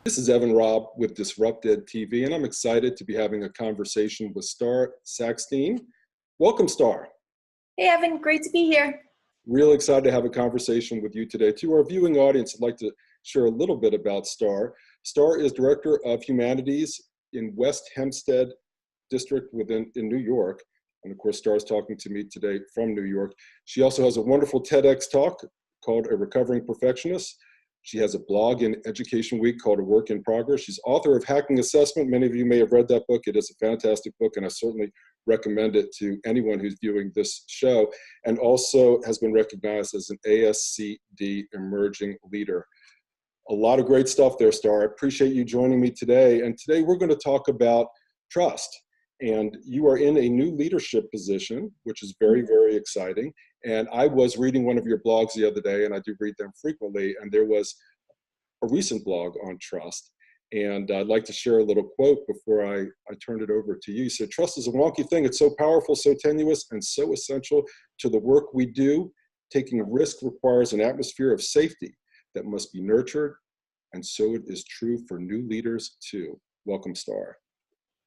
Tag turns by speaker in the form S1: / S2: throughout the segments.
S1: This is Robb with Disrupted TV, and I'm excited to be having a conversation with Starr Sackstein. Welcome, Starr.
S2: Hey, Evan, great to be here.
S1: Real excited to have a conversation with you today. To our viewing audience, I'd like to share a little bit about Starr. Starr is Director of Humanities in West Hempstead District in New York. And of course, Starr is talking to me today from New York. She also has a wonderful TEDx talk called A Recovering Perfectionist. She has a blog in Education Week called A Work in Progress. She's author of Hacking Assessment. Many of you may have read that book. It is a fantastic book, and I certainly recommend it to anyone who's viewing this show, and also has been recognized as an ASCD Emerging Leader. A lot of great stuff there, Starr. I appreciate you joining me today. And today we're going to talk about trust. And you are in a new leadership position, which is very, very exciting. And I was reading one of your blogs the other day, and I do read them frequently, and there was a recent blog on trust. And I'd like to share a little quote before I turn it over to you. You said, "Trust is a wonky thing. It's so powerful, so tenuous, and so essential to the work we do. Taking a risk requires an atmosphere of safety that must be nurtured. And so it is true for new leaders too." Welcome, Starr.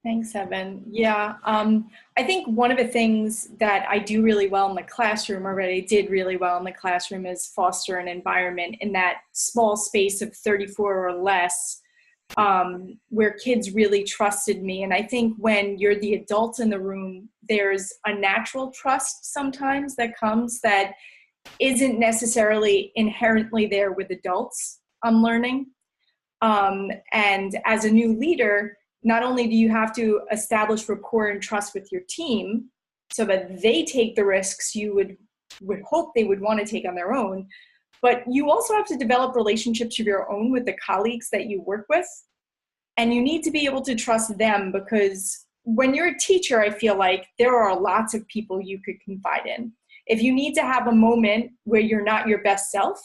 S2: Thanks, Evan. Yeah, I think one of the things that I do really well in the classroom, or I did really well in the classroom, is foster an environment in that small space of 34 or less, where kids really trusted me. And I think when you're the adult in the room, there's a natural trust sometimes that comes that isn't necessarily inherently there with adults, I'm learning. And as a new leader, not only do you have to establish rapport and trust with your team so that they take the risks you would hope they would want to take on their own, but you also have to develop relationships of your own with the colleagues that you work with. And you need to be able to trust them, because when you're a teacher, I feel like there are lots of people you could confide in. If you need to have a moment where you're not your best self,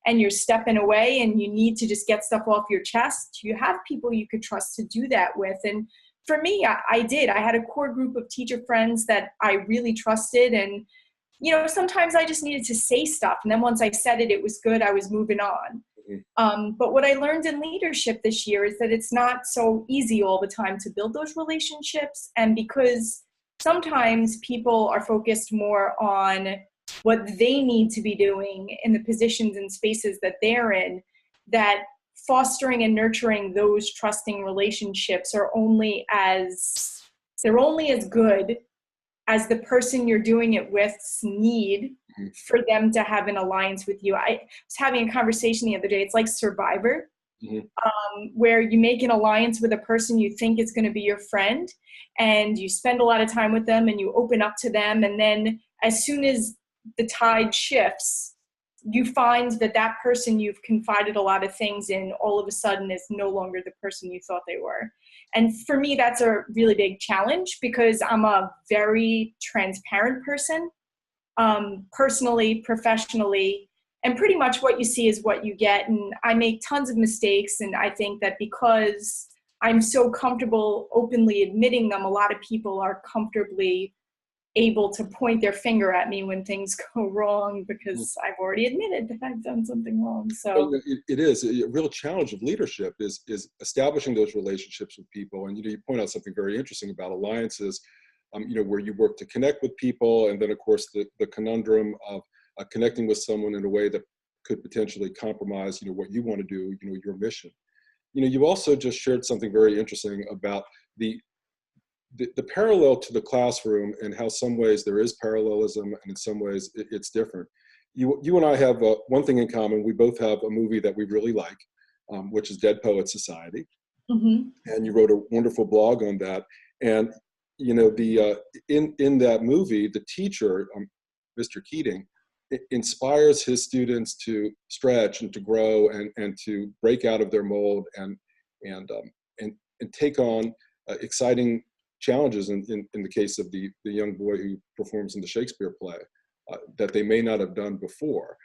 S2: and you're stepping away and you need to just get stuff off your chest, you have people you could trust to do that with. And for me, I did. I had a core group of teacher friends that I really trusted. And, sometimes I just needed to say stuff. And then once I said it, it was good. I was moving on. But what I learned in leadership this year is that it's not so easy all the time to build those relationships. And because sometimes people are focused more on what they need to be doing in the positions and spaces that they're in, that fostering and nurturing those trusting relationships are only as good as the person you're doing it with's need for them to have an alliance with you. I was having a conversation the other day. It's like Survivor, where you make an alliance with a person you think is going to be your friend, and you spend a lot of time with them and you open up to them. And then as soon as the tide shifts, you find that person you've confided a lot of things in all of a sudden is no longer the person you thought they were. And for me, that's a really big challenge, because I'm a very transparent person, personally, professionally, and pretty much what you see is what you get. And I make tons of mistakes. And I think that because I'm so comfortable openly admitting them, a lot of people are comfortably able to point their finger at me when things go wrong, because I've already admitted that I've done something wrong. So
S1: it is a real challenge of leadership is establishing those relationships with people. And you point out something very interesting about alliances, where you work to connect with people, and then of course the conundrum of connecting with someone in a way that could potentially compromise what you want to do, your mission. You also just shared something very interesting about the parallel to the classroom, and how some ways there is parallelism and in some ways it's different. You and I have one thing in common. We both have a movie that we really like, which is Dead Poets Society. And you wrote a wonderful blog on that. And in that movie, the teacher, Mr. Keating, inspires his students to stretch and to grow and to break out of their mold and take on exciting challenges in the case of the young boy who performs in the Shakespeare play that they may not have done before.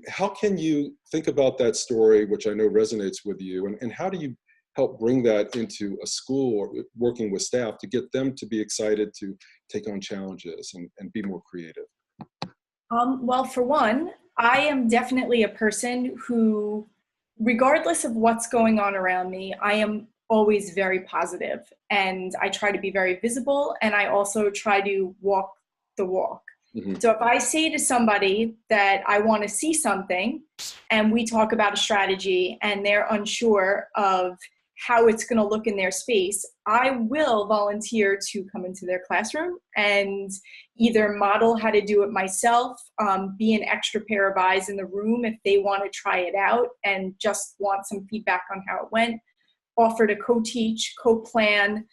S1: How can you think about that story, which I know resonates with you, and how do you help bring that into a school or working with staff to get them to be excited to take on challenges and be more creative?
S2: Well, for one, I am definitely a person who regardless of what's going on around me, I am always very positive, and I try to be very visible, and I also try to walk the walk.
S1: Hmm.
S2: So if I say to somebody that I want to see something and we talk about a strategy and they're unsure of how it's going to look in their space, I will volunteer to come into their classroom and either model how to do it myself, be an extra pair of eyes in the room if they want to try it out and just want some feedback on how it went, offer to co-teach, co-plan.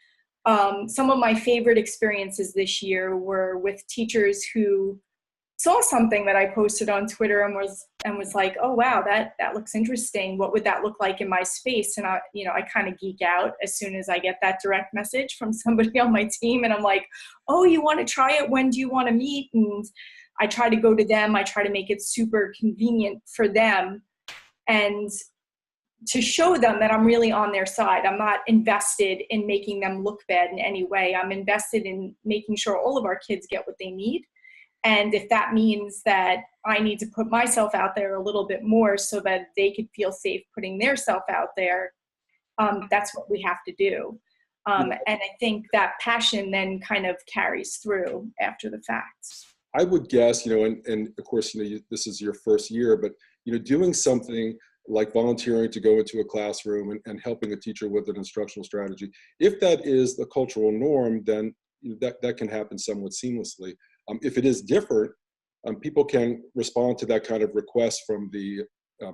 S2: Some of my favorite experiences this year were with teachers who saw something that I posted on Twitter and was like, oh wow, that looks interesting. What would that look like in my space? And I kind of geek out as soon as I get that direct message from somebody on my team, and I'm like, oh, you want to try it? When do you want to meet? And I try to go to them. I try to make it super convenient for them, and to show them that I'm really on their side. I'm not invested in making them look bad in any way. I'm invested in making sure all of our kids get what they need. And if that means that I need to put myself out there a little bit more so that they could feel safe putting their self out there, that's what we have to do. And I think that passion then kind of carries through after the fact.
S1: I would guess, and of course, this is your first year, but, doing something like volunteering to go into a classroom and helping a teacher with an instructional strategy, if that is the cultural norm, then that can happen somewhat seamlessly. If it is different, people can respond to that kind of request from the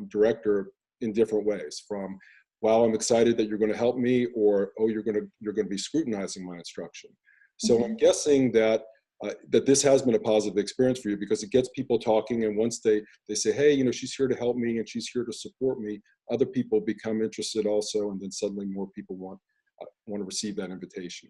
S1: director in different ways. From, wow, I'm excited that you're going to help me, or, oh, you're going to be scrutinizing my instruction. So
S2: Mm-hmm.
S1: I'm guessing that this has been a positive experience for you, because it gets people talking, and once they say, hey, she's here to help me and she's here to support me, other people become interested also, and then suddenly more people want to receive that invitation.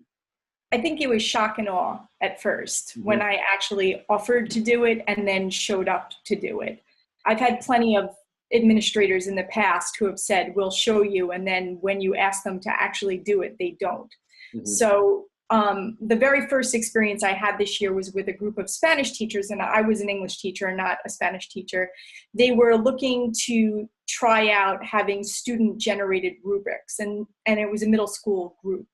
S2: I think it was shock and awe at first
S1: Mm-hmm.
S2: when I actually offered to do it and then showed up to do it. I've had plenty of administrators in the past who have said, we'll show you, and then when you ask them to actually do it, they don't.
S1: Mm-hmm.
S2: So the very first experience I had this year was with a group of Spanish teachers, and I was an English teacher, not a Spanish teacher. They were looking to try out having student-generated rubrics, and it was a middle school group.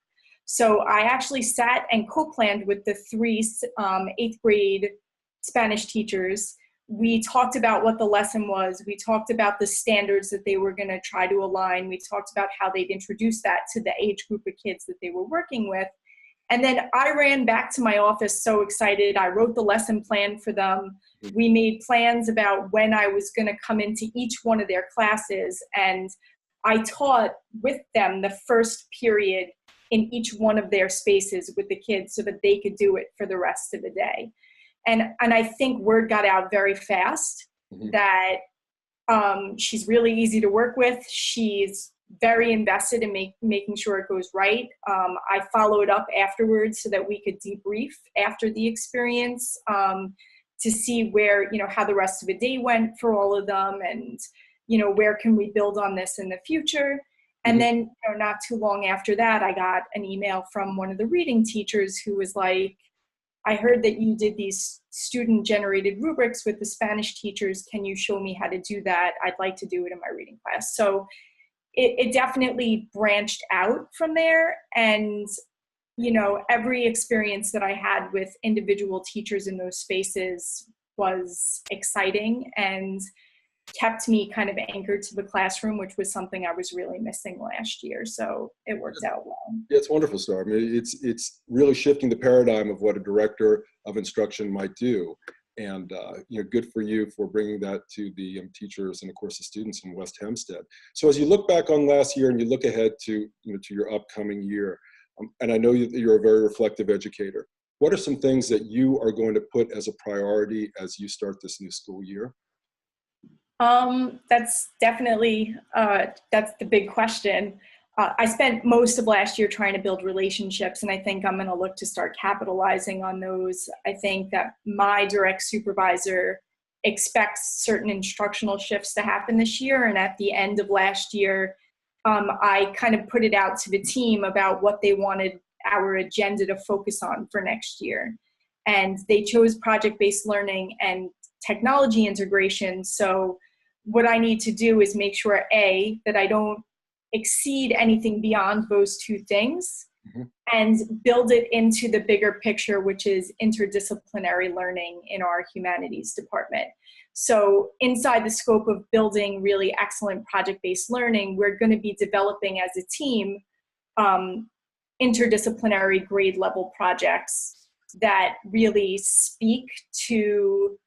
S2: So I actually sat and co-planned with the three 8th grade Spanish teachers. We talked about what the lesson was. We talked about the standards that they were going to try to align. We talked about how they'd introduce that to the age group of kids that they were working with. And then I ran back to my office so excited. I wrote the lesson plan for them. We made plans about when I was going to come into each one of their classes. And I taught with them the first period in each one of their spaces with the kids so that they could do it for the rest of the day. And I think word got out very fast that she's really easy to work with. She's very invested in making sure it goes right. I followed up afterwards so that we could debrief after the experience to see where, how the rest of the day went for all of them, and, where can we build on this in the future. And then not too long after that, I got an email from one of the reading teachers who was like, I heard that you did these student-generated rubrics with the Spanish teachers. Can you show me how to do that? I'd like to do it in my reading class. So it definitely branched out from there. And, every experience that I had with individual teachers in those spaces was exciting and kept me kind of anchored to the classroom, which was something I was really missing last year. So it worked out well.
S1: Yeah, it's wonderful, Starr. I mean, it's really shifting the paradigm of what a director of instruction might do. And, good for you for bringing that to the teachers and, of course, the students in West Hempstead. So as you look back on last year and you look ahead to, to your upcoming year, and I know you're a very reflective educator, what are some things that you are going to put as a priority as you start this new school year?
S2: That's definitely, that's the big question. I spent most of last year trying to build relationships, and I think I'm going to look to start capitalizing on those. I think that my direct supervisor expects certain instructional shifts to happen this year, and at the end of last year, I kind of put it out to the team about what they wanted our agenda to focus on for next year. And they chose project-based learning and technology integration. So what I need to do is make sure, A, that I don't exceed anything beyond those two things, and build it into the bigger picture, which is interdisciplinary learning in our humanities department. So inside the scope of building really excellent project-based learning, we're going to be developing as a team interdisciplinary grade level projects that really speak to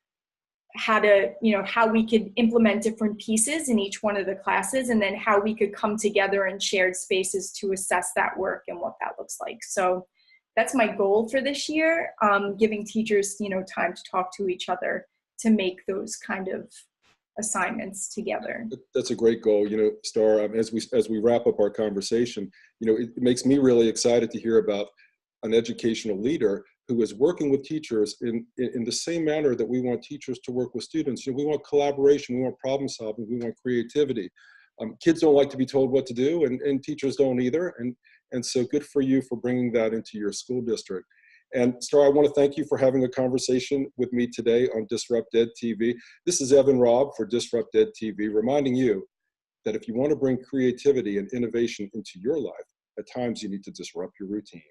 S2: how to, how we could implement different pieces in each one of the classes, and then how we could come together in shared spaces to assess that work and what that looks like. So that's my goal for this year, giving teachers, time to talk to each other to make those kind of assignments together.
S1: That's a great goal, Starr. As we wrap up our conversation, it makes me really excited to hear about an educational leader who is working with teachers in the same manner that we want teachers to work with students. We want collaboration, we want problem solving, we want creativity. Kids don't like to be told what to do, and teachers don't either. And so good for you for bringing that into your school district. And Starr, I want to thank you for having a conversation with me today on Disrupt Ed TV. This is Evan Robb for Disrupt Ed TV, reminding you that if you want to bring creativity and innovation into your life, at times you need to disrupt your routine.